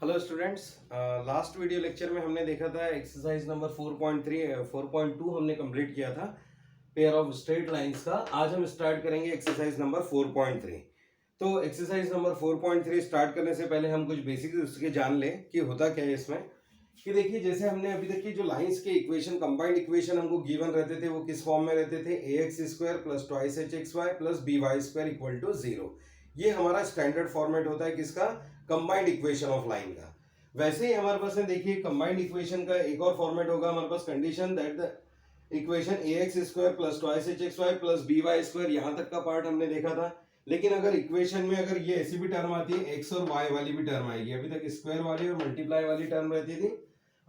Hello students, last video lecture में हमने देखा था एक्सरसाइज नंबर 4.2 हमने कंप्लीट किया था पेयर ऑफ स्ट्रेट लाइंस का। आज हम स्टार्ट करेंगे एक्सरसाइज नंबर 4.3। तो एक्सरसाइज नंबर 4.3 स्टार्ट करने से पहले हम कुछ बेसिक्स उसके जान लें कि होता क्या है इसमें। कि देखिए, जैसे हमने अभी तक की जो लाइंस के इक्वेशन, कंबाइंड इक्वेशन हमको गिवन रहते थे, वो किस फॉर्म में रहते थे? ax² plus twice hxy plus by² equal to 0। ये हमारा स्टैंडर्ड फॉर्मेट होता है किसका? कंबाइंड इक्वेशन ऑफ लाइन का। वैसे ही हमारे पास है, देखिए, कंबाइंड इक्वेशन का एक और फॉर्मेट होगा हमारे पास, condition that the equation ax² plus twice hxy plus by², यहाँ तक का पार्ट हमने देखा था। लेकिन अगर इक्वेशन में अगर ये ऐसी भी टर्म आती है, x और y वाली भी टर्म आएगी। अभी तक स्क्वायर वाली और मल्टीप्लाई वाली टर्म रहती थी,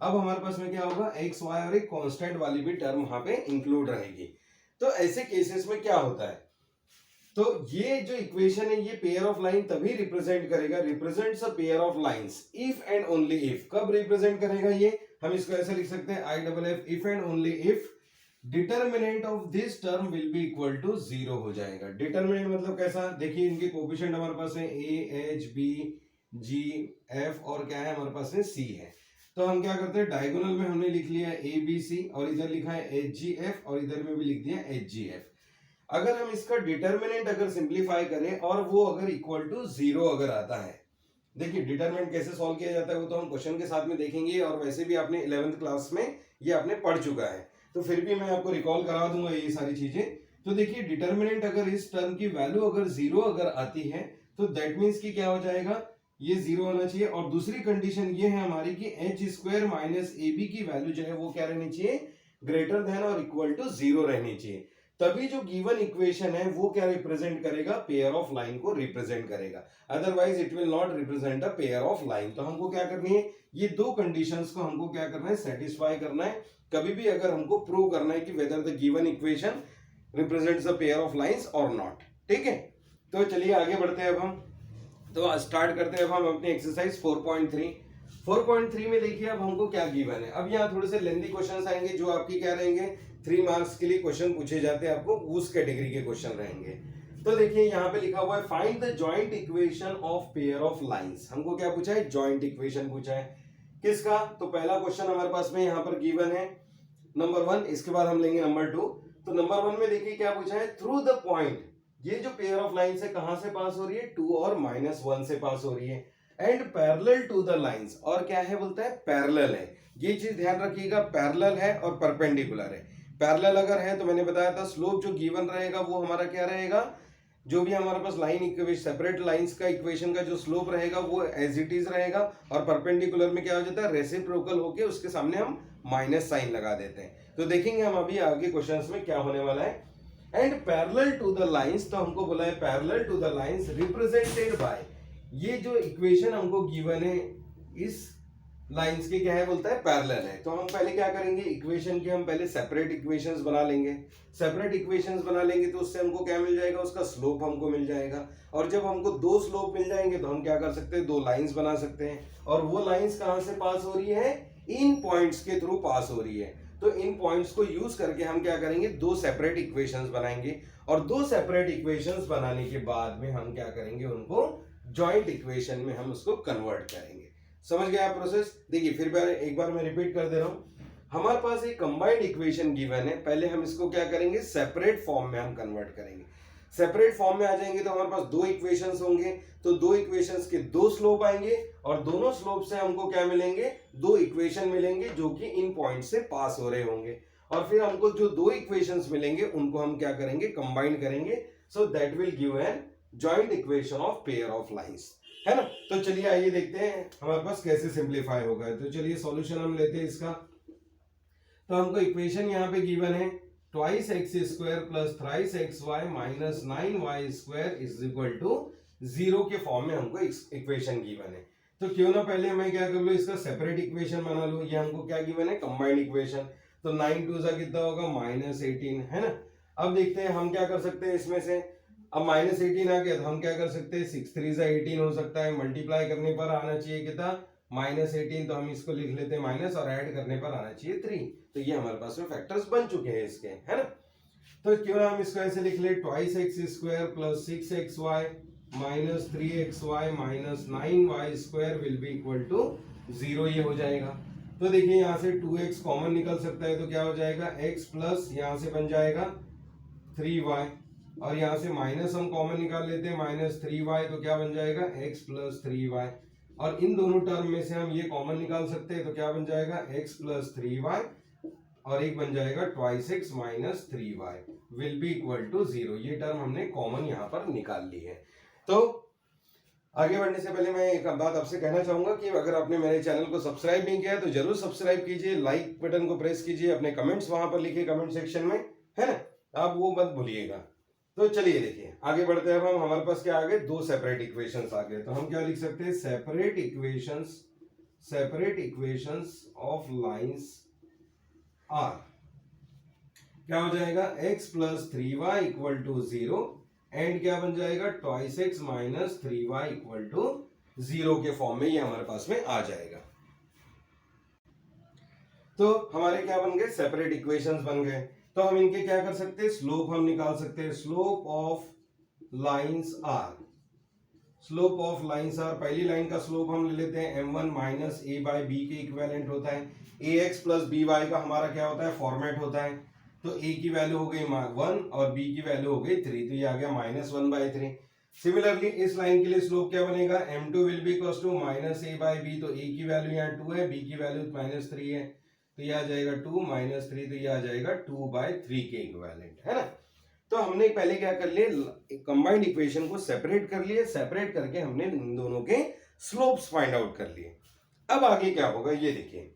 अब हमारे पास में क्या होगा? एक्स वाई और एक कांस्टेंट वाली भी टर्म वहां पे इंक्लूड रहेगी। तो ऐसे केसेस में क्या होता है? तो ये जो इक्वेशन है, ये पेयर ऑफ लाइन तभी रिप्रेजेंट करेगा, represents a pair of lines if and only if. कब रिप्रेजेंट करेगा ये? हम इसको ऐसे लिख सकते हैं, I double F, if and only if determinant of this term will be equal to 0 हो जाएगा। डिटर्मिनेंट मतलब कैसा? देखिए, इनके कोएफिशिएंट हमारे पास है ए, एच, बी, जी, एफ और क्या है हमारे पास में? सी है। तो हम क्या करते हैं, डायगोनल में हमने लिख लिया ए बी सी और इधर लिखा है एच जी एफ और इधर में भी लिख दिया एच जी एफ। अगर हम इसका डिटर्मिनेंट अगर सिंप्लीफाई करें और वो अगर इक्वल टू 0 अगर आता है, देखिए डिटरमिनेंट कैसे सॉल्व किया जाता है वो तो हम क्वेश्चन के साथ में देखेंगे, और वैसे भी आपने 11th क्लास में ये आपने पढ़ चुका है, तो फिर भी मैं आपको रिकॉल करा दूंगा ये सारी चीजें। तो देखिए, डिटरमिनेंट अगर इस टर्म की वैल्यू अगर 0 अगर आती है तो दैट मीन्स कि क्या हो जाएगा? ये 0 होना चाहिए। और दूसरी कंडीशन ये है हमारी कि h² माइनस ए बी की वैल्यू जो है वो क्या रहनी चाहिए? ग्रेटर देन और इक्वल टू 0 रहनी चाहिए। तभी जो गिवन इक्वेशन है वो क्या रिप्रेजेंट करेगा? पेयर ऑफ लाइन को रिप्रेजेंट करेगा। Otherwise it will not represent a pair of line. तो हमको क्या करनी है? ये दो कंडीशंस को हमको क्या करना है? सेटिस्फाई करना है। कभी भी अगर हमको प्रूव करना है कि whether the given equation represents the pair of lines और नॉट। ठीक है, तो चलिए आगे बढ़ते हैं। अब हम तो स्टार्ट करते हैं अब हम अपनी एक्सरसाइज 4.3। 4.3 में देखिए अब हमको क्या गिवन है। अब यहाँ थोड़े से लेंथी क्वेश्चंस आएंगे जो आपकी क्या रहेंगे? 3 मार्क्स के लिए क्वेश्चन पूछे जाते हैं, आपको उस कैटेगरी के क्वेश्चन रहेंगे। तो देखिए यहाँ पे लिखा हुआ है, find the joint equation of pair of lines. हमको क्या पूछा है? जॉइंट इक्वेशन पूछा है। किसका? तो पहला क्वेश्चन हमारे पास में यहाँ पर गिवन है नंबर 1। इसके बाद हम लेंगे नंबर 2। तो नंबर 1 में देखिए क्या पूछा है? थ्रू द पॉइंट, ये जो पेयर ऑफ लाइंस है कहां से पास हो रही है? 2 और -1 से पास हो रही है। And parallel to the lines, और क्या है बोलता है? पैरेलल है। ये चीज ध्यान रखिएगा, पैरेलल है और परपेंडिकुलर है। पैरेलल अगर है तो मैंने बताया था स्लोप जो गिवन रहेगा वो हमारा क्या रहेगा? जो भी हमारे पास लाइन इक्वेशन, सेपरेट लाइंस का इक्वेशन का जो स्लोप रहेगा वो एज इट इज रहेगा। और परपेंडिकुलर में क्या हो जाता है? रेसिप्रोकल होके उसके सामने हम माइनस साइन लगा देते हैं। तो देखेंगे हम अभी आगे क्वेश्चंस में क्या होने वाला है। And parallel to the lines, तो हमको बोला है parallel to the lines represented by, ये जो इक्वेशन हमको गिवन है इस लाइंस के क्या है बोलता है? पैरेलल है। तो हम पहले क्या करेंगे? इक्वेशन के हम पहले सेपरेट इक्वेशंस बना लेंगे। सेपरेट इक्वेशंस बना लेंगे तो उससे हमको क्या मिल जाएगा? उसका स्लोप हमको मिल जाएगा। और जब हमको दो स्लोप मिल जाएंगे तो हम क्या कर सकते हैं? दो लाइंस बना सकते हैं। और वो लाइंस कहां से पास हो रही है? इन पॉइंट्स के थ्रू पास हो रही है। तो इन पॉइंट्स को यूज करके हम क्या करेंगे? दो सेपरेट इक्वेशंस बनाएंगे। और दो सेपरेट इक्वेशंस बनाने के बाद में हम क्या करेंगे? उनको जॉइंट इक्वेशन में हम उसको कन्वर्ट करेंगे। समझ गया प्रोसेस? देखिए फिर एक बार मैं रिपीट कर दे रहा हूं। हमारे पास एक कंबाइंड इक्वेशन गिवन है, पहले हम इसको क्या करेंगे? सेपरेट फॉर्म में हम कन्वर्ट करेंगे। सेपरेट फॉर्म में आ जाएंगे तो हमारे पास दो इक्वेशंस होंगे, तो दो इक्वेशंस के दो स्लोप आएंगे और दोनों स्लोप से हमको क्या मिलेंगे? दो इक्वेशन मिलेंगे जो कि इन पॉइंट से पास हो रहे होंगे। और फिर हमको जो दो इक्वेशंस मिलेंगे उनको हम क्या करेंगे? कंबाइन करेंगे। सो that will give an joint equation of pair of lines, है ना? तो चलिए आइए देखते हैं हमारे पास कैसे सिंप्लीफाई होगा। तो चलिए सॉल्यूशन हम लेते हैं इसका। तो हमको इक्वेशन यहाँ पे गिवन है, twice x² plus thrice xy minus 9y² is equal to 0 के फॉर्म में हमको इक्वेशन गिवन है। तो क्यों ना पहले मैं क्या कर लूं? इसका सेपरेट इक्वेशन बना लूं। ये हमको क्या गिवन है? Combined equation. तो 9 2 सा कितना होगा? -18, है ना? अब देखते हैं हम क्या कर सकते हैं इसमें से। अब -18 आ गया तो हम क्या कर सकते हैं? 6 3 सा 18 हो सकता है। मल्टीप्लाई करने पर आना चाहिए कितना? -18। तो हम इसको लिख लेते हैं माइनस, और ऐड करने पर आना चाहिए 3। तो ये हमारे पास में फैक्टर्स बन चुके हैं इसके, है ना? तो क्यों ना हम इसको ऐसे लिख ले, twice x² plus 6xy minus 3xy minus 9y² will be equal to 0। ये हो जाएगा। तो देखिए यहाँ से 2x कॉमन निकल सकता है, तो क्या हो जाएगा x प्लस यहाँ से बन जाएगा 3y, और यहाँ से माइनस हम कॉमन निकाल लेते हैं, माइनस 3y, तो क्या बन जाएगा x प्लस 3y, और इन दोनों टर्म में से हम ये कॉमन निकाल सकते हैं, तो क्या बन जाएगा x प्लस 3y, और एक बन जाएगा twice x minus 3y will be equal to 0। ये टर्म हमने कॉमन यहाँ पर निकाल ली है। तो आगे बढ़ने से पहले मैं एक बात आपसे कहना चाहूंगा कि अगर आपने मेरे चैनल को सब्सक्राइब नहीं किया है तो जरूर सब्सक्राइब कीजिए, लाइक बटन को प्रेस कीजिए, अपने कमेंट्स वहां पर लिखिए कमेंट सेक्शन में, है ना, आप वो मत भूलिएगा। तो चलिए देखिए आगे बढ़ते हैं। अब हमारे पास क्या आ गए, दो सेपरेट इक्वेशंस आ गए। तो हम क्या लिख सकते हैं, separate equations of lines are. क्या हो जाएगा, x plus 3y equal to 0 and क्या बन जाएगा, twice x minus 3y equal to 0 के फॉर्म में ये हमारे पास में आ जाएगा। तो हमारे क्या बन गए, सेपरेट इक्वेशंस बन गए। तो हम इनके क्या कर सकते हैं, स्लोप हम निकाल सकते हैं। Slope of lines are, slope of lines are, पहली लाइन का स्लोप हम ले लेते हैं m1 minus a by b के इक्विवेलेंट होता है। ax प्लस by का हमारा क्या होता है, फॉर्मेट होता है। तो a की वैल्यू हो गई 1 और b की वैल्यू हो गई 3, तो ये आ गया -1/3। सिमिलरली इस लाइन के लिए स्लोप क्या बनेगा, m2 will be equals to minus a by b, तो a की वैल्यू यहाँ 2 है, b की वैल्यू -3 है, तो ये आ जाएगा 2 - 3, तो ये आ जाएगा 2/3 के इक्विवेलेंट, है ना। तो हमने पहले क्या कर लिए, कंबाइंड इक्वेशन को सेपरेट कर लिए, सेपरेट करके हमने इन दोनों के स्लोप्स फाइंड आउट कर लिए। अब आगे क्या होगा ये देखिए।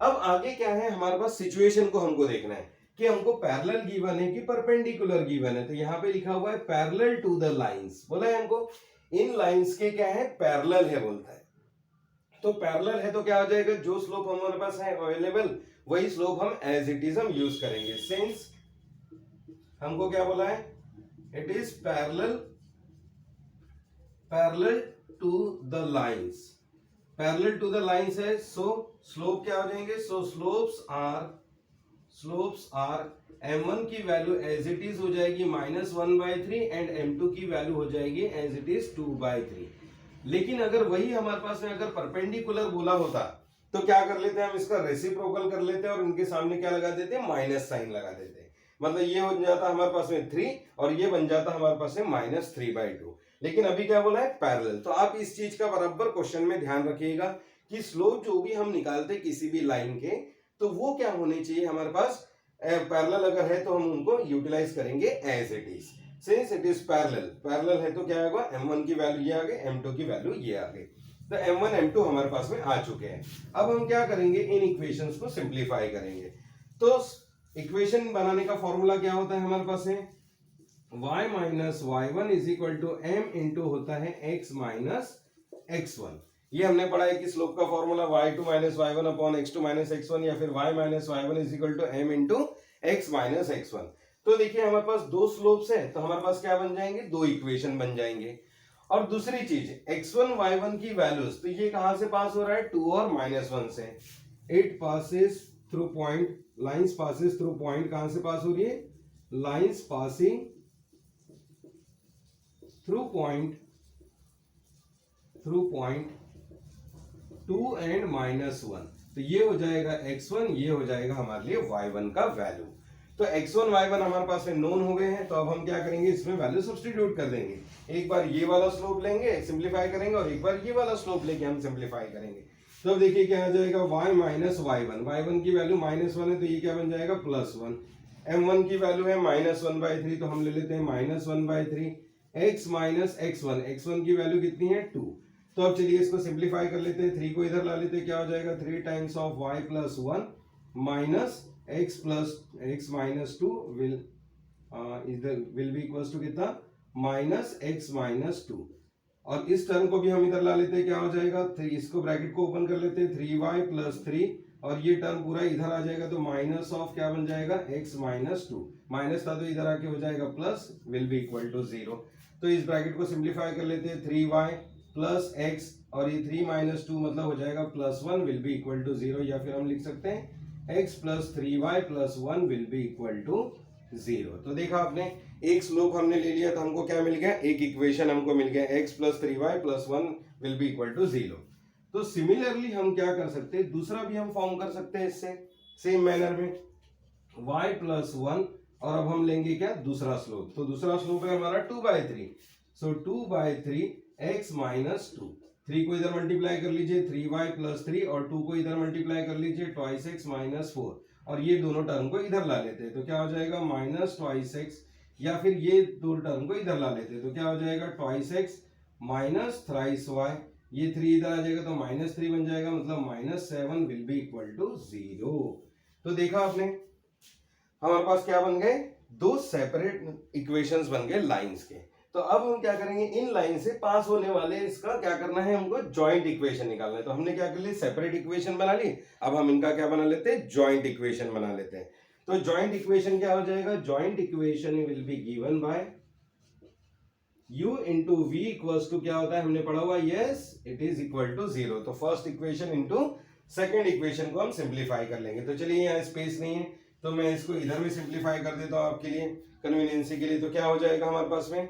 अब आगे क्या है, हमारे पास सिचुएशन को हमको देखना है कि हमको पैरेलल गिवन है कि परपेंडिकुलर गिवन है। तो यहाँ पे लिखा हुआ है पैरेलल टू द लाइंस, बोला है हमको इन लाइंस के क्या है, पैरेलल है बोलता है। तो पैरेलल है तो क्या हो जाएगा, जो स्लोप हमारे पास है अवेलेबल वही स्लोप हम एज इट इज हम यूज करेंगे। सिंस हमको क्या बोला है, it is parallel to the lines, parallel to the lines है, सो स्लोप क्या हो जाएंगे, सो स्लोप्स आर m1 की वैल्यू एज इट इज हो जाएगी -1/3 एंड m2 की वैल्यू हो जाएगी एज इट इज 2/3। लेकिन अगर वही हमारे पास में अगर परपेंडिकुलर बोला होता तो क्या कर लेते हैं, हम इसका रेसिप्रोकल कर लेते हैं और उनके सामने क्या लगा देते हैं, माइनस साइन लगा देते हैं। मतलब ये हो जाता हमारे पास में 3 और ये बन जाता हमारे पास में -3/2। लेकिन अभी क्या बोला है, पैरेलल। तो आप इस चीज का बराबर क्वेश्चन में ध्यान रखिएगा कि स्लोप जो भी हम निकालते किसी भी लाइन के, तो वो क्या होने चाहिए हमारे पास, पैरेलल अगर है तो हम उनको यूटिलाइज करेंगे as it is. Since it is parallel है तो क्या होगा, m1 की वैल्यू ये आ गई, m2 की वैल्यू ये आ गई। तो m1 m2 हमारे पास में आ चुके हैं। अब हम क्या करेंगे, इन इक्वेशंस को सिंप्लीफाई करेंगे। तो इक्वेशन बनाने का फॉर्मूला क्या होता है हमारे पास है, y minus y1 is equal to m into होता है x माइनस x1। ये हमने पढ़ा है कि स्लोप का formula y2 minus y1 upon x2 minus x1, या फिर y minus y1 is equal to m into x minus x1। तो देखिए हमारे पास दो स्लोप्स है, तो हमारे पास क्या बन जाएंगे, दो इक्वेशन बन जाएंगे। और दूसरी चीज x1 y1 की वैल्यूज, तो ये कहां से पास हो रहा है, 2 और -1 से। It passes through point, lines passes through point, कहां से पास हो रही है, lines passing through point 2 and -1। तो ये हो जाएगा x1, ये हो जाएगा हमारे लिए y1 का वैल्यू। तो x1 y1 हमारे पास में नोन हो गए हैं, तो अब हम क्या करेंगे, इसमें वैल्यू सब्स्टिट्यूट कर देंगे। एक बार ये वाला स्लोप लेंगे सिंप्लीफाई करेंगे, और एक बार ये वाला स्लोप लेके हम सिंप्लीफाई करेंगे। तो अब देखिए क्या आ जाएगा, y माइनस y1 की वैल्यू -1 है, तो ये क्या बन जाएगा, +1। m1 की वैल्यू है -1/3, तो हम ले लेते हैं -1/3। x माइनस x1 की वैल्यू कितनी है, 2। तो अब चलिए इसको सिंप्लीफाई कर लेते हैं, 3 को इधर ला लेते हैं, क्या हो जाएगा, 3 times of y plus 1 minus x minus 2 will be equals to कितना, -x माइनस 2। और इस टर्म को भी हम इधर ला लेते हैं, क्या हो जाएगा, 3, इसको ब्रैकेट को ओपन कर लेते हैं, 3y प्लस 3, और ये टर्म पूरा इधर आ जाएगा, तो माइनस ऑफ क्या बन जाएगा, x माइनस 2, माइनस था तो इधर आके हो जाएगा plus, will be equal to 0। तो इस ब्रैकेट को सिंप्लीफाई कर लेते हैं, 3y प्लस x, और ये 3 - 2 मतलब हो जाएगा +1 विल बी इक्वल टू 0, या फिर हम लिख सकते हैं x plus 3y plus 1 will be equal to 0। तो देखा आपने एक स्लोप हमने ले लिया तो हमको क्या मिल गया, एक इक्वेशन हमको मिल गया, x plus 3y plus 1 will be equal to 0। तो सिमिलरली हम क्या कर सकते हैं, दूसरा भी हम फॉर्म कर सकते हैं इससे सेम मैनर में, y प्लस 1 और अब हम लेंगे क्या, दूसरा स्लोप। तो दूसरा स्लोप है हमारा 2/3, सो 2/3 x माइनस 2। 3 को इधर मल्टीप्लाई कर लीजिए 3y प्लस 3 और 2 को इधर मल्टीप्लाई कर लीजिए ट्वाइस x माइनस 4 और ये दोनों टर्म को इधर ला लेते हैं तो क्या हो जाएगा माइनस ट्वाइस x, या फिर ये दो टर्म को इधर ला लेते हैं तो क्या हो जाएगा twice x minus thrice y, ये 3 इधर आ जाएगा तो माइनस 3 बन जाएगा, मतलब minus 7 will be equal to 0। तो देखा आपने हमारे पास क्या बन गए, दो सेपरेट इक्वेशंस बन गए लाइंस के। तो अब हम क्या करेंगे, इन लाइन से पास होने वाले इसका क्या करना है, हमको जॉइंट इक्वेशन निकालना है। तो हमने क्या कर लिया, सेपरेट इक्वेशन बना ली, अब हम इनका क्या बना लेते हैं, जॉइंट इक्वेशन बना लेते हैं। तो जॉइंट इक्वेशन क्या हो जाएगा, joint equation will be given by u into v equals to क्या होता है, हमने पढ़ा हुआ, yes it is equal to 0। तो first equation into second equation को हम सिंप्लीफाई कर लेंगे। तो चलिए यहाँ स्पेस नहीं है तो मैं इसको इधर भी सिंप्लीफाई कर देता हूँ आपके लिए कन्वीनियंसी के लिए। तो क्या हो जाएगा हमारे पास में,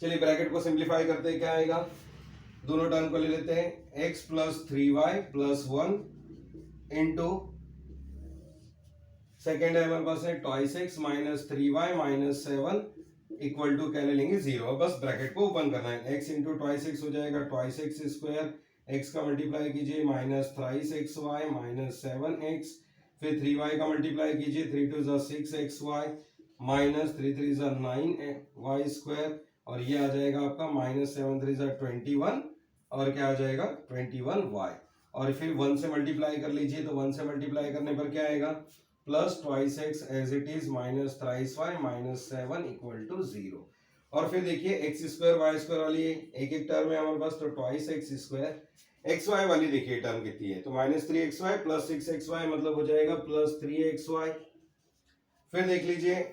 चलिए ब्रैकेट को सिंप्लीफाई करते हैं, क्या आएगा, दोनों टर्म को ले लेते हैं, x plus 3y plus 1 into second है हमारे पास है twice x minus 3y minus 7 equal to क्या ले लेंगे 0। बस ब्रैकेट को ओपन करना है, x इंटू ट्वाइस x हो जाएगा ट्वाइस x स्क्वायर, x का मल्टीप्लाई कीजिए minus thrice xy minus 7x, फिर 3y का मल्टीप्लाई कीजिए 3 to 6xy minus 3 3 9y square, और ये आ जाएगा आपका माइनस 7 3 21 और क्या आ जाएगा 21y, और फिर 1 से मल्टीप्लाई कर लीजिए तो 1 से मल्टीप्लाई करने पर क्या आएगा plus twice x as it is minus thrice y minus 7 equal to 0। और फिर देखिए एक्स स्क्वायर वाई स्क्वायर वाली एक एक टर्म है हमारे पास, तो twice x square x y वाली देखिए टर्म कितनी है, तो माइनस 3xy प्लस 6xy मतलब हो जाएगा प्लस 3xy। फिर देख लीजिए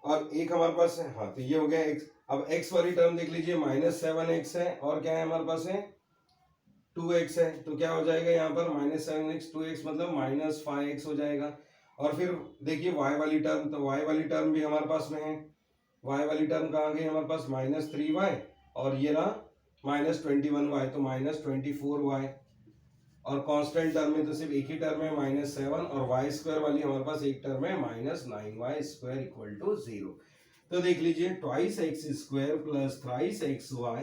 और एक हमारे पास है, हाँ तो ये हो गया x। अब x वाली टर्म देख लीजिए माइनस 7x है और क्या है हमारे पास है 2x है, तो क्या हो जाएगा यहाँ पर माइनस 7x 2x मतलब माइनस 5x हो जाएगा। और फिर देखिए y वाली टर्म, तो y वाली टर्म भी हमारे पास में है, y वाली टर्म कहाँ गई हमारे पास माइनस 3y और ये रहा माइनस 21y, तो माइनस 24y, और कांस्टेंट टर्म में तो सिर्फ एक ही टर्म है माइनस 7, और वाई स्क्वायर वाली हमारे पास एक टर्म है minus 9y square equal to 0। तो देख लीजिए twice x square plus thrice x y,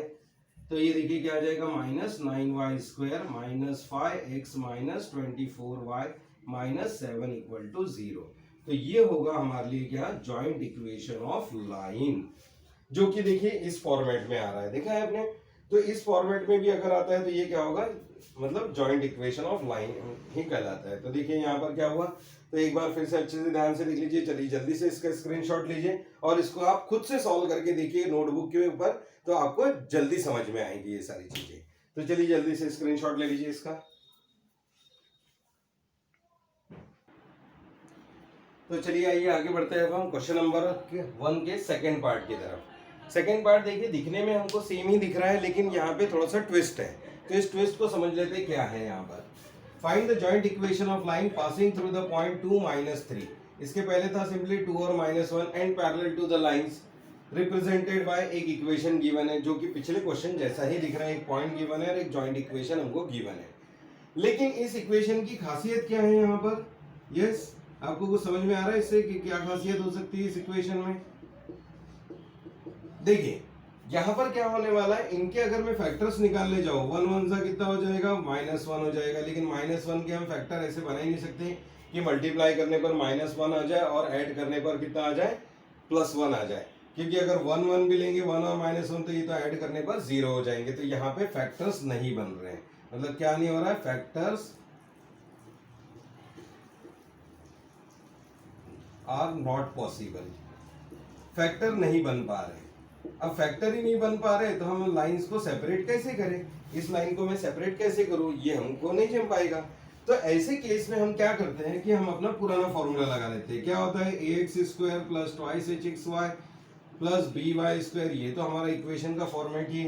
तो ये देखिए क्या आ जाएगा minus 9y square minus 5x minus 24y minus 7 equal to 0। तो ये होगा हमारे लिए क्या, जॉइंट इक्वेशन ऑफ लाइन, जो कि देखिए इस फॉर्मेट में आ रहा है, देखा है आपने। तो इस फॉर्मेट में भी अगर आता है तो ये क्या होगा, मतलब जॉइंट इक्वेशन ऑफ लाइन ही कहलाता है। तो देखिए यहाँ पर क्या हुआ, तो एक बार फिर से अच्छे से ध्यान से देख लीजिए, चलिए जल्दी से इसका स्क्रीनशॉट लीजिए और इसको आप खुद से सॉल्व करके देखिए नोटबुक के ऊपर, तो आपको जल्दी समझ में आएंगी ये सारी चीजें। तो चलिए जल्दी से स्क्रीनशॉट ले लीजिए इसका। तो चलिए आइए आगे बढ़ते हैं, अब हम क्वेश्चन नंबर 1 के सेकेंड पार्ट की तरफ। सेकेंड पार्ट देखिए दिखने में हमको सेम ही दिख रहा है, लेकिन यहाँ पे थोड़ा सा ट्विस्ट है, तो इस ट्विस्ट को समझ लेते हैं क्या है यहाँ पर। Find the joint equation of line passing through the point 2 minus 3। इसके पहले था सिंपली 2 और -1 and parallel to the lines represented by एक इक्वेशन गिवन है, जो कि पिछले क्वेश्चन जैसा ही दिख रहा है, एक पॉइंट गिवन है और एक जॉइंट इक्वेशन हमको गिवन है। लेकिन इस इक्वेशन की खासियत क्या है यहाँ पर, यस आपको कुछ समझ में आ रहा है इससे कि क्या खासियत हो सकती है इस इक्वेशन में। देखिए यहाँ पर क्या होने वाला है, इनके अगर मैं फैक्टर्स निकालने जाऊँ 1 1 सा कितना हो जाएगा -1 हो जाएगा, लेकिन -1 के हम फैक्टर ऐसे बना ही नहीं सकते कि मल्टीप्लाई करने पर -1 आ जाए और ऐड करने पर कितना आ जाए +1 आ जाए, क्योंकि अगर 1 1 भी लेंगे 1 और -1 तो ये तो ऐड करने पर 0 हो जाएंगे। तो यहाँ पे फैक्टर्स नहीं बन रहे हैं, मतलब क्या नहीं हो रहा है, factors are not possible, factor नहीं बन पा रहे। अब फैक्टर ही नहीं बन पा रहे तो हम लाइंस को सेपरेट कैसे करें, इस लाइन को मैं सेपरेट कैसे करूं, ये हमको नहीं जम पाएगा। तो ऐसे केस में हम क्या करते हैं कि हम अपना पुराना फॉर्मूला लगा लेते हैं। क्या होता है ax square plus twice hxy plus by square, ये तो हमारा इक्वेशन का फॉर्मेट ही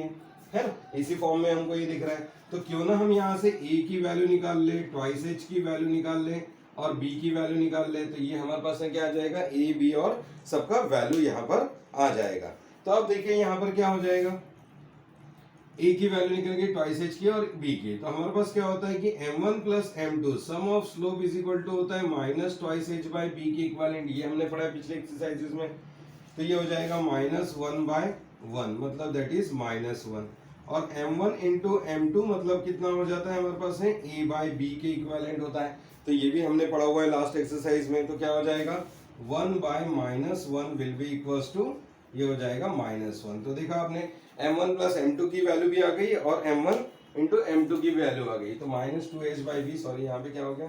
है ना, इसी फॉर्म में हमको ये दिख रहा है। तो क्यों ना हम यहाँ से a की वैल्यू निकाल ले, ट्वाइस h की वैल्यू निकाल ले और b की वैल्यू निकाल ले, तो ये हमारे पास में क्या आ जाएगा, a b और सबका वैल्यू यहाँ पर आ जाएगा। तो अब देखिए यहाँ पर क्या हो जाएगा, a की वैल्यू निकल गई ट्वाइस h की और b की, तो हमारे पास क्या होता है कि m1 plus m2 sum of slope is equal to होता है minus twice h by b की इक्वालेंट, ये हमने पढ़ा है पिछले एक्सरसाइजेस में। तो ये हो जाएगा माइनस 1/1, मतलब दैट इज -1, और m1 इंटू m2 मतलब कितना हो जाता है हमारे पास है a बाई b के इक्वालेंट होता है। तो ये भी हमने पढ़ा हुआ है लास्ट एक्सरसाइज में। तो क्या हो जाएगा 1/-1 विल बी इक्वल्स टू, ये हो जाएगा -1। तो देखा आपने m1 प्लस m2 की वैल्यू भी आ गई और m1 इंटू m2 की वैल्यू आ गई। तो -2h/b, सॉरी यहाँ पे क्या हो गया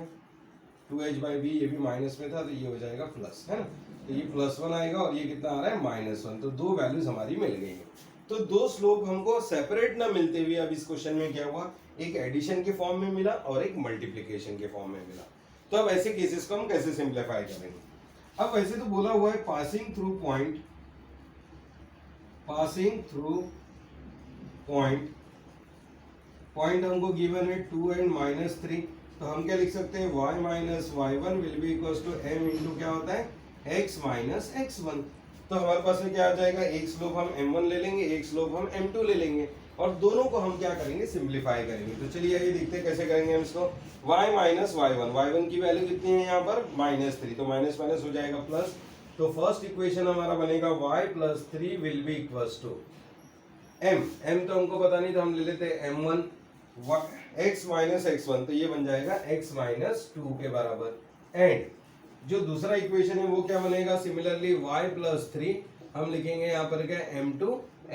2h/b, ये भी माइनस में था तो ये हो जाएगा प्लस, है ना। तो ये +1 आएगा और ये कितना आ रहा है -1। तो दो वैल्यूज हमारी मिल गई है। तो दो स्लोप हमको सेपरेट ना मिलते हुए अब इस क्वेश्चन में क्या हुआ, एक एडिशन के फॉर्म में मिला और एक मल्टीप्लिकेशन के फॉर्म में मिला। तो अब ऐसे केसेस को हम कैसे सिंप्लीफाई करेंगे। अब वैसे तो बोला हुआ है पासिंग थ्रू पॉइंट, पॉइंट हमको गिवन है 2 and -3, तो हम क्या लिख सकते हैं y minus y1 will be equals to m into क्या होता है x माइनस x1। तो हमारे पास में क्या आ जाएगा, एक स्लोप हम m1 ले लेंगे, एक स्लोप हम m2 ले लेंगे और दोनों को हम क्या करेंगे सिंप्लीफाई करेंगे। तो चलिए ये देखते हैं कैसे करेंगे हम इसको। y माइनस y1 की वैल्यू कितनी है यहाँ पर -3, तो माइनस माइनस हो जाएगा प्लस। तो फर्स्ट इक्वेशन हमारा बनेगा y plus 3 will be equals to m तो हमको पता नहीं, तो हम ले लेते हैं m1 x माइनस x1, तो ये बन जाएगा x माइनस 2 के बराबर। एंड जो दूसरा इक्वेशन है वो क्या बनेगा, सिमिलरली y प्लस 3 हम लिखेंगे यहाँ पर क्या m2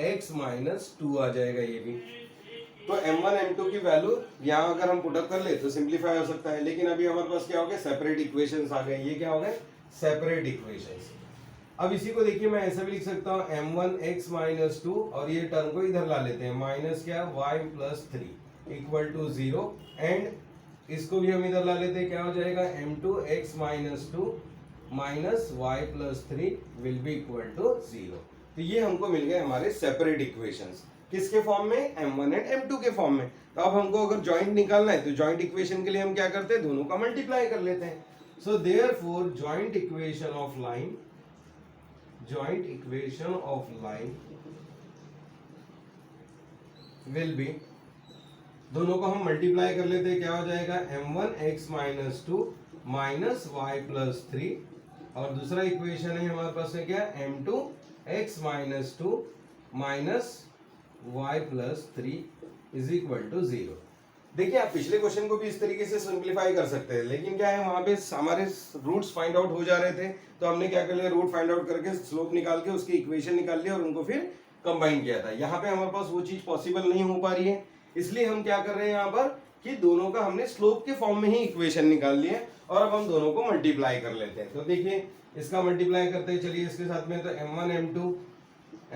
x माइनस 2 आ जाएगा ये भी। तो m1 m2 की वैल्यू यहाँ अगर हम पुटअप कर ले तो सिंप्लीफाई हो सकता है, लेकिन अभी हमारे पास क्या हो गया सेपरेट इक्वेशंस आ गए। ये क्या हो गए सेपरेट इक्वेशंस। अब इसी को देखिए मैं ऐसा भी लिख सकता हूँ m1 x माइनस 2 और ये टर्म को इधर ला लेते हैं माइनस क्या y plus 3 equal to 0, and इसको भी हम इधर ला लेते हैं, क्या हो जाएगा m2 x minus 2 minus y plus 3 will be equal to 0। तो ये हमको मिल गए हमारे सेपरेट इक्वेशंस, किसके फॉर्म में m1 एंड m2 के फॉर्म में। तो अब हमको अगर जॉइंट निकालना है तो जॉइंट इक्वेशन के लिए हम क्या करते हैं, दोनों का मल्टीप्लाई कर लेते हैं। So therefore joint equation of line will be, दोनों को हम मल्टीप्लाई कर लेते हैं, क्या हो जाएगा m1 x minus 2 minus y plus 3, और दूसरा इक्वेशन है हमारे पास में क्या m2 x minus 2 minus y plus 3 is equal to 0। देखिए आप पिछले क्वेश्चन को भी इस तरीके से सिंप्लीफाई कर सकते हैं, लेकिन क्या है वहां पे हमारे रूट्स फाइंड आउट हो जा रहे थे, तो हमने क्या कर लिया रूट फाइंड आउट करके स्लोप निकाल के उसकी इक्वेशन निकाल लिया और उनको फिर कंबाइन किया था। यहाँ पे हमारे पास वो चीज पॉसिबल नहीं हो पा रही है, इसलिए हम क्या कर रहे हैं यहाँ पर कि दोनों का हमने स्लोप के फॉर्म में ही इक्वेशन निकाल लिया और अब हम दोनों को मल्टीप्लाई कर लेते हैं। तो देखिए इसका मल्टीप्लाई करते हैं चलिए इसके साथ में, तो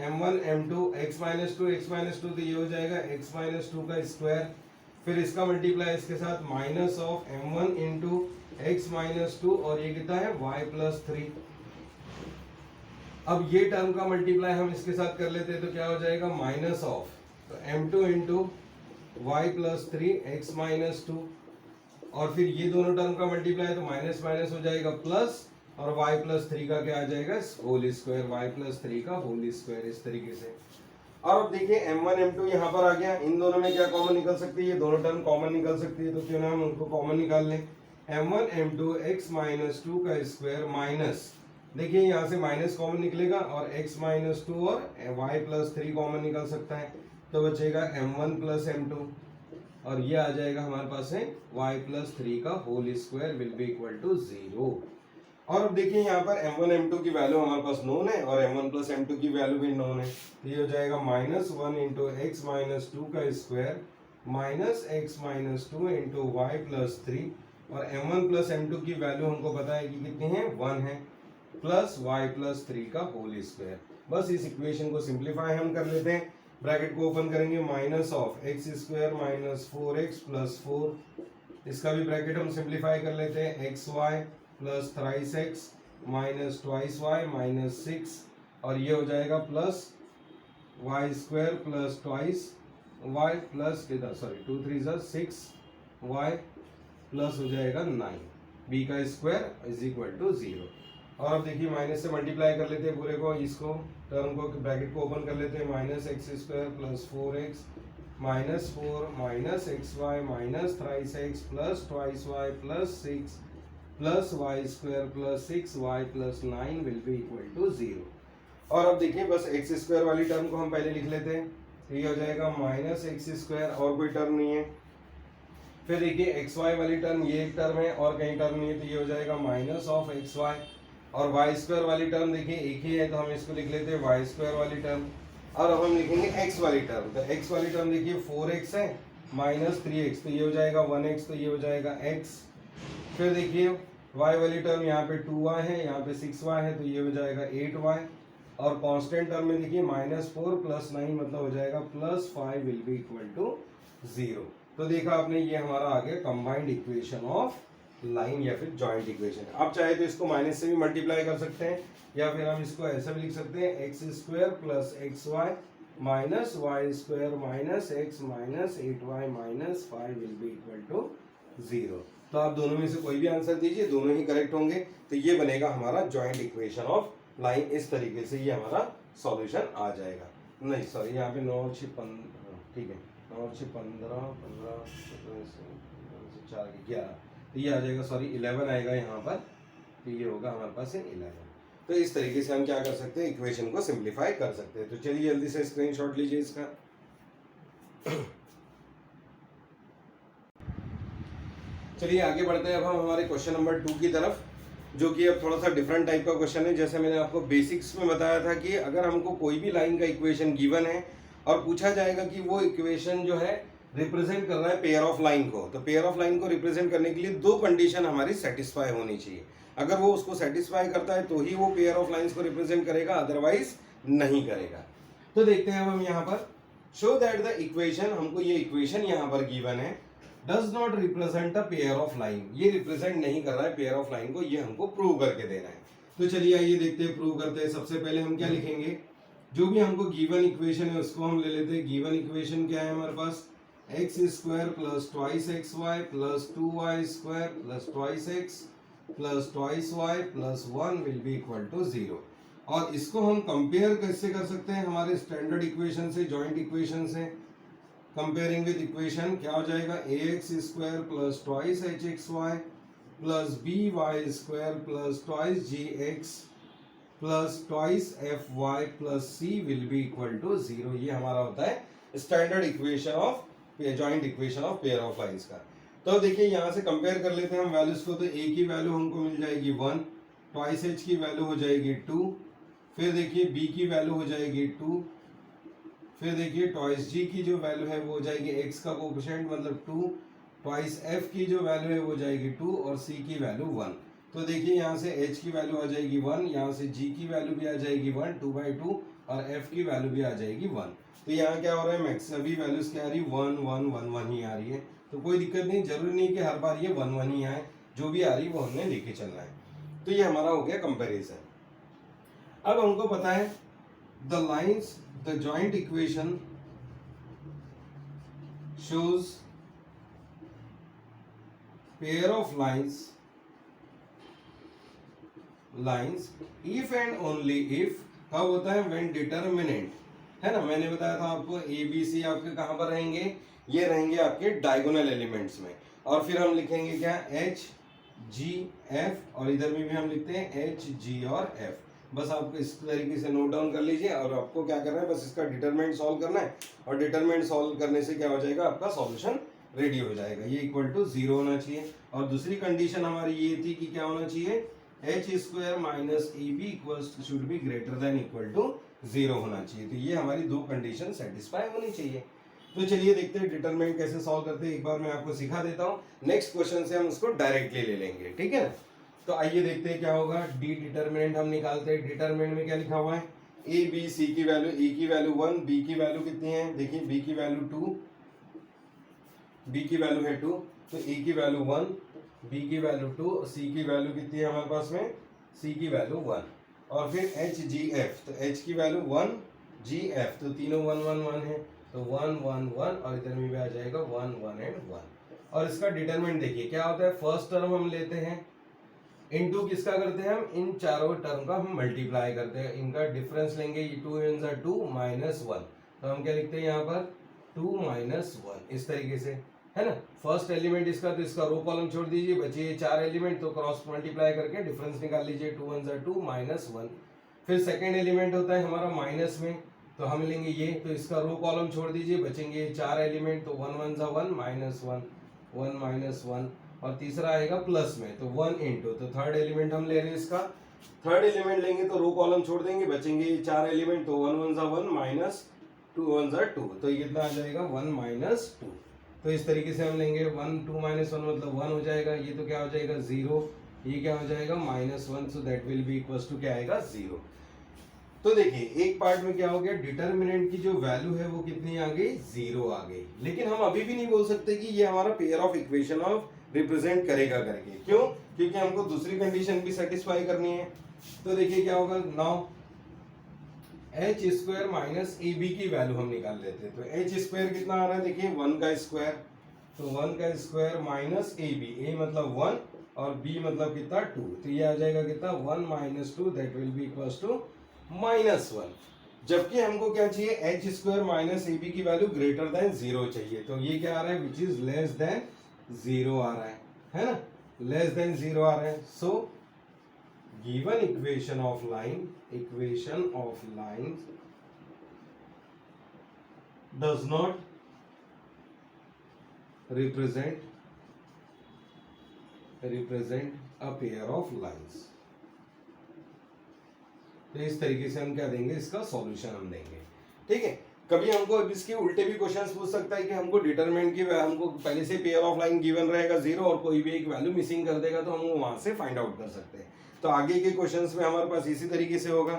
m1 m2 x माइनस 2 तो ये हो जाएगा x माइनस 2 का स्क्वायर, फिर इसका मल्टीप्लाई इसके साथ minus of m1 into x minus 2 और ये कितना है y प्लस 3। अब ये टर्म का मल्टीप्लाई हम इसके साथ कर लेते हैं तो क्या हो जाएगा माइनस ऑफ, तो m2 into y plus 3 x minus 2, और फिर ये दोनों टर्म का मल्टीप्लाई तो माइनस माइनस हो जाएगा प्लस, और y प्लस 3 का क्या आ जाएगा होल स्क्वायर, y प्लस 3 का होल स्क्वायर, इस तरीके से। और अब देखिए m1 m2 यहाँ पर आ गया, इन दोनों में क्या कॉमन निकल सकती है, ये दोनों टर्म कॉमन निकल सकती है, तो क्यों ना हम उनको कॉमन निकाल लें। m1 m2 x माइनस 2 का स्क्वायर माइनस, देखिए यहाँ से माइनस कॉमन निकलेगा और x माइनस 2 और y प्लस 3 कॉमन निकल सकता है, तो बचेगा m1 प्लस m2 और ये आ जाएगा हमारे पास है y प्लस 3 का whole square will be equal to 0। और अब देखिए यहाँ पर m1 m2 की वैल्यू हमारे पास नोन है और m1 प्लस m2 की वैल्यू भी नोन है, तो ये हो जाएगा -1 इंटू एक्स माइनस 2 का square minus x minus 2 into y plus 3, और m1 प्लस m2 की वैल्यू हमको पता है कि कितनी है 1 है, प्लस y प्लस 3 का होल स्क्वायर। बस इस इक्वेशन को सिंप्लीफाई हम कर लेते हैं, ब्रैकेट को ओपन करेंगे minus of x square minus 4x plus 4, इसका भी ब्रैकेट हम सिंप्लीफाई कर लेते हैं x Y plus thrice x minus twice y minus 6, और ये हो जाएगा plus y square plus twice Y plus कितना 2 3 6 वाई प्लस हो जाएगा 9। b का स्क्वायर इज इक्वल टू 0। और अब देखिए माइनस से मल्टीप्लाई कर लेते हैं पूरे को, इसको टर्म को ब्रैकेट को ओपन कर लेते हैं, minus x square plus 4x minus 4 minus x y minus thrice x plus twice Y plus 6 plus y square plus 6y plus 9 will be equal to 0। और अब देखिए बस एक्स स्क्वायर वाली टर्म को हम पहले लिख लेते हैं, तो ये हो जाएगा माइनस एक्स स्क्वायर, और कोई टर्म नहीं है। फिर देखिए एक्स वाई वाली टर्म, ये एक टर्म है और कहीं टर्म नहीं है, तो ये हो जाएगा माइनस ऑफ एक्स वाई। और वाई स्क्वायर वाली टर्म देखिए एक ही है, तो हम इसको लिख लेते हैं वाई स्क्वायर वाली टर्म। और अब हम लिखेंगे एक्स वाली टर्म, तो एक्स वाली टर्म देखिए 4x है माइनस 3x, तो ये हो जाएगा 1x, तो ये हो जाएगा x। फिर देखिए y वाली टर्म यहाँ पे 2y है, यहाँ पे 6y है, तो ये हो जाएगा 8y। और कांस्टेंट टर्म में देखिए -4 प्लस 9 मतलब हो जाएगा +5 विल बी इक्वल टू 0। तो देखा आपने, ये हमारा आ गया कंबाइंड इक्वेशन ऑफ लाइन या फिर जॉइंट इक्वेशन। आप चाहे तो इसको माइनस से भी मल्टीप्लाई कर सकते हैं, या फिर हम इसको ऐसा भी लिख सकते हैं, x square plus x y minus y square minus x minus 8y minus 5 will be equal to 0। तो आप दोनों में से कोई भी आंसर दीजिए, दोनों ही करेक्ट होंगे, तो ये बनेगा हमारा जॉइंट इक्वेशन ऑफ लाइन। इस तरीके से ये हमारा सॉल्यूशन आ जाएगा। नहीं सॉरी, यहाँ पे 9 6 15, ठीक है 9 6 15 15 4 11, तो ये आ जाएगा, सॉरी 11 आएगा यहाँ पर, तो ये होगा हमारे पास 11। तो इस तरीके से हम क्या कर सकते हैं, इक्वेशन को सिंप्लीफाई कर सकते हैं। तो चलिए जल्दी से स्क्रीनशॉट लीजिए इसका। चलिए आगे बढ़ते हैं अब हम हमारे क्वेश्चन नंबर 2 की तरफ, जो कि अब थोड़ा सा डिफरेंट टाइप का क्वेश्चन है। जैसे मैंने आपको बेसिक्स में बताया था कि अगर हमको कोई भी लाइन का इक्वेशन गिवन है और पूछा जाएगा कि वो इक्वेशन जो है रिप्रेजेंट कर रहा है पेयर ऑफ लाइन को, तो पेयर ऑफ लाइन को रिप्रेजेंट करने के लिए 2 कंडीशन हमारी सेटिस्फाई होनी चाहिए। अगर वो उसको सेटिस्फाई करता है तो ही वो पेयर ऑफ लाइन्स को रिप्रेजेंट करेगा, अदरवाइज नहीं करेगा। तो देखते हैं अब हम यहाँ पर, शो दैट द इक्वेशन, हमको ये इक्वेशन यहाँ पर गिवन है, does not represent a pair of line, ये रिप्रेजेंट नहीं कर रहा है पेयर ऑफ लाइन को, ये हमको प्रूव करके देना है। तो चलिए आइए देखते हैं, प्रूव करते हैं। सबसे पहले हम क्या लिखेंगे, जो भी हमको गिवन इक्वेशन है उसको हम ले लेते हैं। गिवन इक्वेशन क्या है हमारे पास, X square plus twice X Y plus 2y square plus twice X plus twice Y plus 1 will be equal to 0। और इसको हम कंपेयर कैसे कर सकते हैं, हमारे स्टैंडर्ड इक्वेशन से, जॉइंट इक्वेशन से। कंपेयरिंग विद इक्वेशन क्या हो जाएगा, ax square plus twice hxy plus by square plus twice gx plus twice fy plus c will be equal to 0। ये हमारा होता है standard equation of joint equation of pair of lines का। तो देखिए यहाँ से कंपेयर कर लेते हैं हम वैल्यूज को, तो a की वैल्यू हमको मिल जाएगी 1, ट्वाइस h की वैल्यू हो जाएगी 2, फिर देखिए b की वैल्यू हो जाएगी 2, फिर देखिए ट्वाइस g की जो वैल्यू है वो हो जाएगी x का कोएफिशिएंट मतलब 2, ट्वाइस f की जो वैल्यू है वो हो जाएगी 2 और c की वैल्यू 1। तो देखिए यहाँ से h की वैल्यू आ जाएगी 1, यहाँ से g की वैल्यू भी आ जाएगी 1 2/2 और f की वैल्यू भी आ जाएगी 1। तो यहाँ क्या हो रहा है, मैक्स सभी वैल्यूज क्या आ रही है, 1 1 1 1 ही आ रही है। तो कोई दिक्कत नहीं, जरूरी नहीं कि हर बार ये 1 1 ही आए, जो भी आ रही है वो हमने लेके चलना है। तो ये हमारा हो गया कंपेरिजन। अब हमको पता है the lines, the joint equation shows pair of lines if and only if, कब होता है, when determinant है ना, मैंने बताया था आपको ए बी सी आपके कहाँ पर रहेंगे, ये रहेंगे आपके डायगोनल एलिमेंट्स में। और फिर हम लिखेंगे क्या, एच जी एफ, और इधर में भी हम लिखते हैं एच जी और एफ। बस आपको इस तरीके से नोट डाउन कर लीजिए, और आपको क्या करना है, बस इसका डिटरमिनेंट सॉल्व करना है, और डिटरमिनेंट सॉल्व करने से क्या हो जाएगा, आपका सॉल्यूशन रेडी हो जाएगा। ये इक्वल टू 0 होना चाहिए। और दूसरी कंडीशन हमारी ये थी कि क्या होना चाहिए, h square minus a b equals should be greater than equal to 0 होना चाहिए। तो ये हमारी 2 कंडीशन सेटिस्फाई होनी चाहिए। तो चलिए देखते हैं डिटरमिनेंट कैसे सॉल्व करते हैं, एक बार मैं आपको सिखा देता हूँ, नेक्स्ट क्वेश्चन से हम उसको डायरेक्टली ले लेंगे, ठीक है। तो आइए देखते हैं क्या होगा। डी डिटरमिनेंट हम निकालते हैं। डिटरमिनेंट में क्या लिखा हुआ है, ए बी सी की वैल्यू, ए की वैल्यू 1, बी की वैल्यू कितनी है, देखिए बी की वैल्यू 2, बी की वैल्यू है 2, तो ए की वैल्यू 1, बी की वैल्यू 2, सी की वैल्यू कितनी है हमारे पास में, सी की वैल्यू 1, और फिर एच जी एफ, तो एच की वैल्यू 1, जी एफ, तो तीनों 1 1 1 है। तो 1 1 1 और इधर में भी आ जाएगा 1 1 एंड 1। और इसका डिटरमिनेंट देखिए क्या होता है, फर्स्ट टर्म हम लेते हैं इनटू किसका करते हैं हम, इन चारों टर्म का हम मल्टीप्लाई करते हैं, इनका डिफरेंस लेंगे, ये 2 × 2 -1, तो हम क्या लिखते हैं यहाँ पर 2 - 1 इस तरीके से, है ना। फर्स्ट एलिमेंट इसका, तो इसका रो कॉलम छोड़ दीजिए, बचे ये 4 एलिमेंट, तो क्रॉस मल्टीप्लाई करके डिफरेंस निकाल लीजिए, 2 × 2 -1। फिर सेकेंड एलिमेंट होता है हमारा माइनस में, तो हम लेंगे ये, तो इसका रो कॉलम छोड़ दीजिए, बचेंगे ये 4 एलिमेंट, तो 1 1 1 -1 1 -1। और तीसरा आएगा प्लस में, तो 1 × तो थर्ड एलिमेंट हम ले रहे हैं इसका, थर्ड एलिमेंट लेंगे तो रो कॉलम छोड़ देंगे, बचेंगे ये 4 एलिमेंट, तो 1 1 1 -2 1 2, तो ये कितना आ जाएगा 1 - 2। तो इस तरीके से हम लेंगे 1 2 - 1 मतलब 1 हो जाएगा, ये तो क्या हो जाएगा 0, ये क्या हो जाएगा -1, so that will be equals to क्या आएगा 0। तो देखिए एक पार्ट में क्या हो गया, डिटर्मिनेंट की जो वैल्यू है वो कितनी आ गई, 0 आ गई। लेकिन हम अभी भी नहीं बोल सकते कि ये हमारा pair of equation of represent करेगा करके, क्यों, क्योंकि हमको दूसरी कंडीशन भी सेटिस्फाई करनी है। तो देखिए क्या होगा, नाउ h² माइनस ab की वैल्यू हम निकाल लेते हैं, तो h² कितना आ रहा है, देखिए 1 का स्क्वायर, तो 1 का स्क्वायर माइनस ab, a मतलब 1 और b मतलब कितना 2, तो ये आ जाएगा कितना 1 - 2, that will be equals to -1। जबकि हमको क्या चाहिए, h² माइनस ab की वैल्यू ग्रेटर देन 0 चाहिए, तो ये क्या आ रहा है, विच इज लेस देन 0 आ रहा है ना, लेस देन 0 आ रहा है। So given equation of line does not represent a pair of lines. तो इस तरीके से हम क्या देंगे, इसका सॉल्यूशन हम देंगे, ठीक है। कभी हमको इसके उल्टे भी क्वेश्चंस पूछ सकता है कि हमको डिटरमिनेंट की, हमको पहले से पेयर ऑफ लाइन गिवन रहेगा 0 और कोई भी एक वैल्यू मिसिंग कर देगा, तो हम वहां से फाइंड आउट कर सकते हैं। तो आगे के क्वेश्चंस में हमारे पास इसी तरीके से होगा।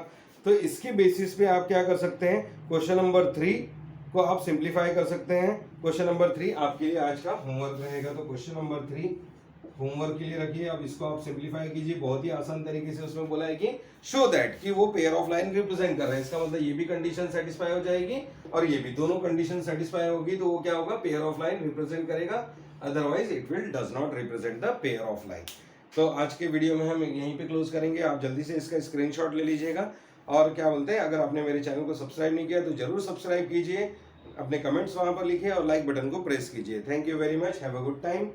तो इसके बेसिस पे आप क्या कर सकते हैं, क्वेश्चन नंबर 3 को आप सिंप्लीफाई कर सकते हैं। क्वेश्चन नंबर 3 आपके लिए आज का होमवर्क रहेगा, तो क्वेश्चन नंबर 3 होमवर्क के लिए रखिए। अब इसको आप सिंप्लीफाई कीजिए, बहुत ही आसान तरीके से उसमें बोला है कि शो दैट कि वो पेयर ऑफ लाइन रिप्रेजेंट कर रहे हैं, इसका मतलब ये भी कंडीशन सेटिस्फाई हो जाएगी और ये भी, दोनों कंडीशन सेटिस्फाई होगी तो वो क्या होगा, पेयर ऑफ लाइन रिप्रेजेंट करेगा, otherwise it will does not represent the pair of line. तो आज के वीडियो में हम यहीं पे क्लोज करेंगे, आप जल्दी से इसका स्क्रीनशॉट ले लीजिएगा। और क्या बोलते हैं, अगर आपने मेरे चैनल को सब्सक्राइब नहीं किया तो जरूर सब्सक्राइब कीजिए, अपने कमेंट्स वहां पर लिखिए और लाइक बटन को प्रेस कीजिए। Thank you very much, have a good time.